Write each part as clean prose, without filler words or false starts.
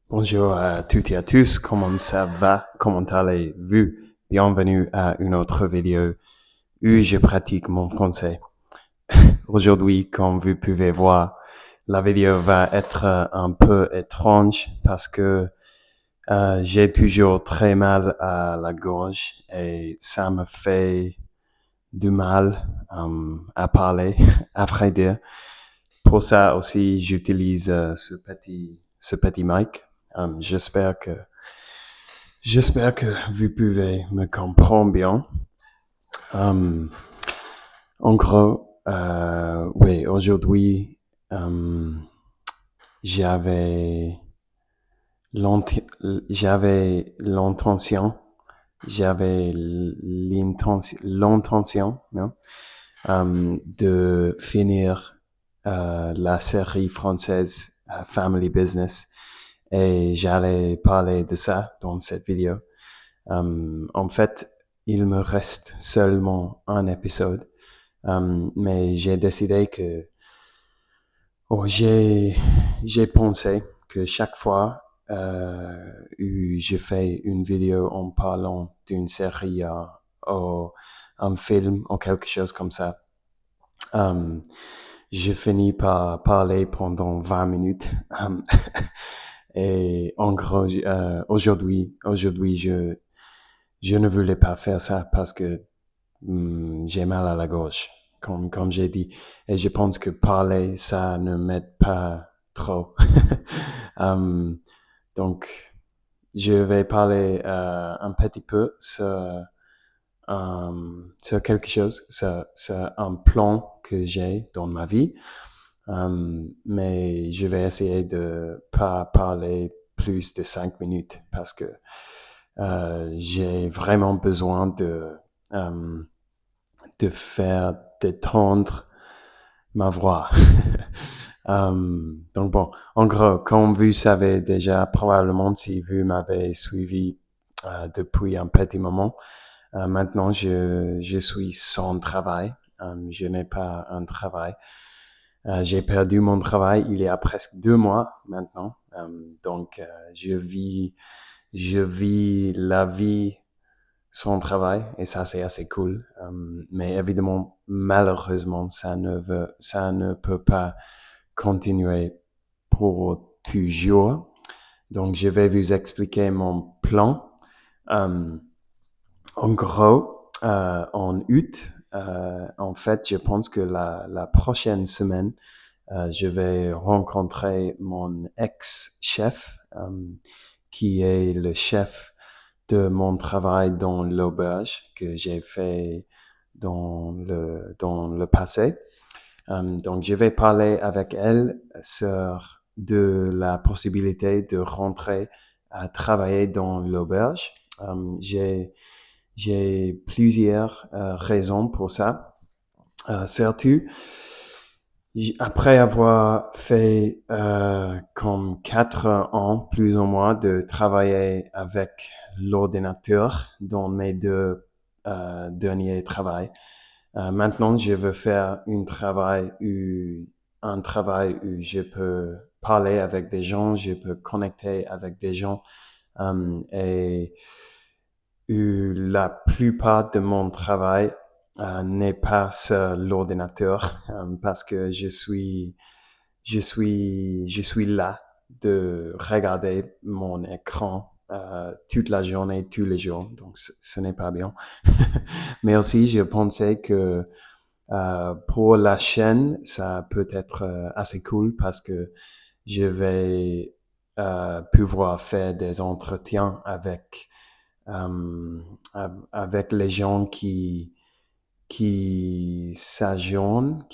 Bonjour à toutes et à tous, comment ça va? Comment allez-vous? Bienvenue à une autre vidéo où je pratique mon français. Aujourd'hui, comme vous pouvez voir, la vidéo va être un peu étrange parce que j'ai toujours très mal à la gorge et ça me fait du mal à parler, à vrai dire. Pour ça aussi, j'utilise ce petit mic. J'espère que vous pouvez me comprendre bien. Um, En gros, oui, aujourd'hui, j'avais l'int- j'avais l'intention, l'intention, non, de finir la série française Family Business et j'allais parler de ça dans cette vidéo. En fait, il me reste seulement un épisode, mais j'ai décidé que j'ai pensé que chaque fois où je fais une vidéo en parlant d'une série ou un film ou quelque chose comme ça, euh, je finis par parler pendant 20 minutes. Et en gros, aujourd'hui, je ne voulais pas faire ça parce que j'ai mal à la gorge, comme j'ai dit. Et je pense que parler, ça ne m'aide pas trop. Um, donc, je vais parler un petit peu sur quelque chose, sur un plan que j'ai dans ma vie. Mais je vais essayer de pas parler plus de 5 minutes parce que j'ai vraiment besoin de faire détendre ma voix. Donc bon, en gros, comme vous savez déjà, probablement si vous m'avez suivi depuis un petit moment, maintenant je suis sans travail. Je n'ai pas un travail. J'ai perdu mon travail il y a presque 2 mois maintenant. Donc je vis la vie son travail et ça c'est assez cool. Mais évidemment, malheureusement, ça ne peut pas continuer pour toujours. Donc je vais vous expliquer mon plan. Euh, En gros, en août, en fait, je pense que la prochaine semaine, je vais rencontrer mon ex-chef, qui est le chef de mon travail dans l'auberge que j'ai fait dans le passé. Donc, je vais parler avec elle sur de la possibilité de rentrer à travailler dans l'auberge. J'ai plusieurs raisons pour ça. Surtout, après avoir fait comme 4 ans plus ou moins de travailler avec l'ordinateur dans mes deux derniers travails, maintenant je veux faire un travail où je peux parler avec des gens, je peux connecter avec des gens et la plupart de mon travail n'est pas sur l'ordinateur parce que je suis là de regarder mon écran toute la journée, tous les jours. Donc, ce n'est pas bien. Mais aussi, je pensais que pour la chaîne, ça peut être assez cool parce que je vais pouvoir faire des entretiens euh, avec les gens qui séjournent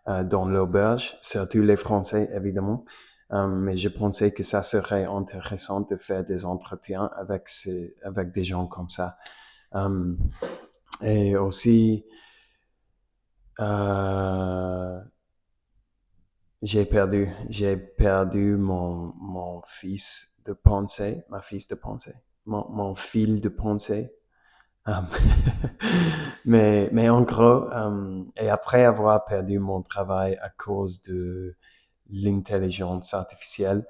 dans l'auberge, surtout les Français évidemment. Mais je pensais que ça serait intéressant de faire des entretiens avec des gens comme ça. Euh, et aussi, euh, j'ai perdu mon fils de pensée, mon fil de pensée. Um, mais en gros, et après avoir perdu mon travail à cause l'intelligence artificielle.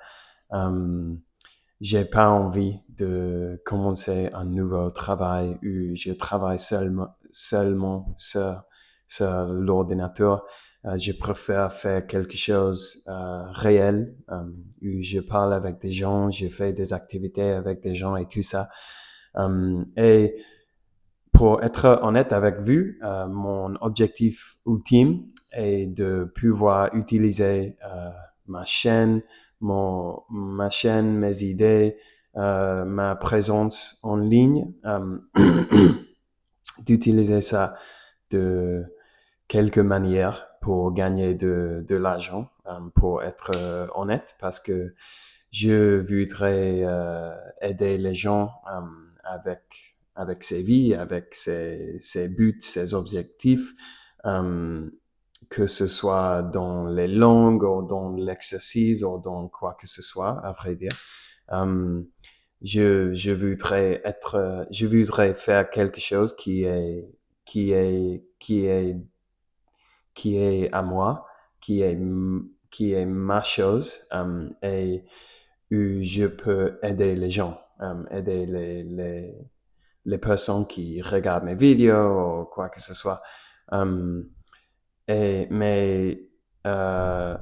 J'ai pas envie de commencer un nouveau travail où je travaille seulement sur l'ordinateur. Je préfère faire quelque chose réel, où je parle avec des gens, je fais des activités avec des gens et tout ça. Et pour être honnête avec vous, mon objectif ultime est de pouvoir utiliser ma chaîne, mes idées, ma présence en ligne, d'utiliser ça de quelque manière pour gagner de l'argent, pour être honnête, parce que je voudrais aider les gens avec ses vies, avec ses buts, ses objectifs, que ce soit dans les langues ou dans l'exercice ou dans quoi que ce soit, à vrai dire. Je voudrais faire quelque chose qui est qui est à moi, qui est ma chose, et où je peux aider les gens, aider les personnes qui regardent mes vidéos ou quoi que ce soit. Mais in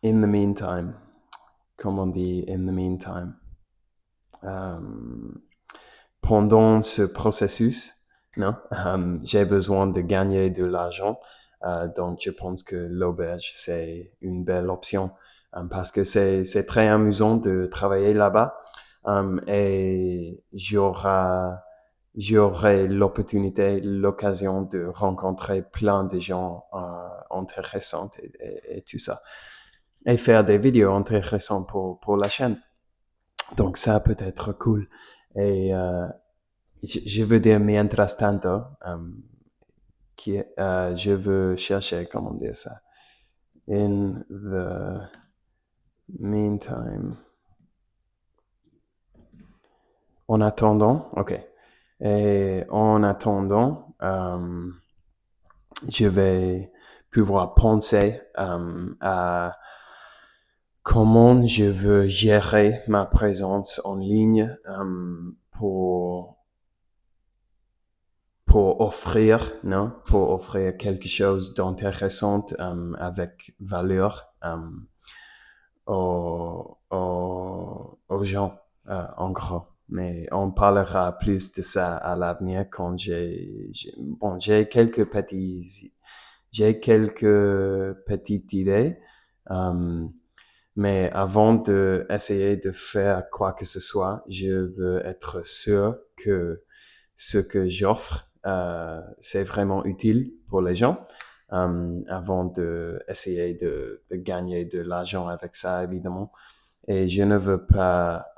the meantime, comme on dit, in the meantime, pendant ce processus, non, j'ai besoin de gagner de l'argent. Donc, je pense que l'auberge, c'est une belle option parce que c'est très amusant de travailler là-bas et j'aurai l'occasion de rencontrer plein de gens intéressants et tout ça. Et faire des vidéos intéressantes pour la chaîne. Donc, ça peut être cool. Et je veux dire mientras tanto, je veux chercher, comment dire ça? In the meantime. En attendant, ok. Et en attendant, je vais pouvoir penser à comment je veux gérer ma présence en ligne pour offrir quelque chose d'intéressant avec valeur aux gens, en gros. Mais on parlera plus de ça à l'avenir quand j'ai quelques petites idées. Mais avant de essayer de faire quoi que ce soit, je veux être sûr que ce que j'offre, c'est vraiment utile pour les gens, avant de essayer de gagner de l'argent avec ça, évidemment. Et je ne veux pas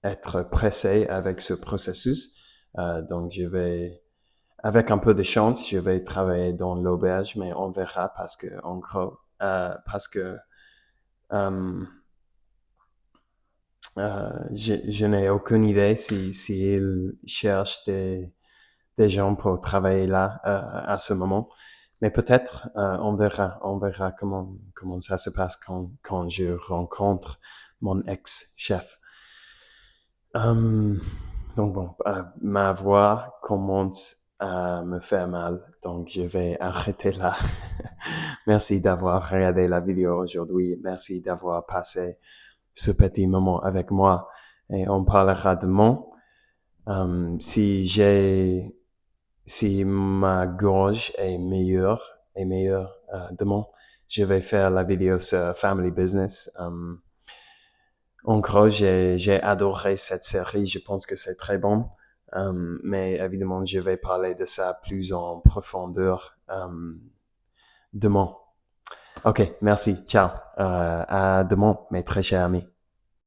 être pressé avec ce processus. Donc, avec un peu de chance, je vais travailler dans l'auberge, mais on verra parce que, en gros, je n'ai aucune idée si ils cherchent des gens pour travailler là à ce moment. Mais peut-être, on verra comment ça se passe quand je rencontre mon ex-chef. Donc bon, ma voix commence à me faire mal, donc je vais arrêter là. Merci d'avoir regardé la vidéo aujourd'hui. Merci d'avoir passé ce petit moment avec moi et on parlera demain. Si ma gorge est meilleure demain, je vais faire la vidéo sur Family Business. En gros, j'ai adoré cette série. Je pense que c'est très bon. Mais évidemment, je vais parler de ça plus en profondeur demain. Ok, merci. Ciao. À demain, mes très chers amis.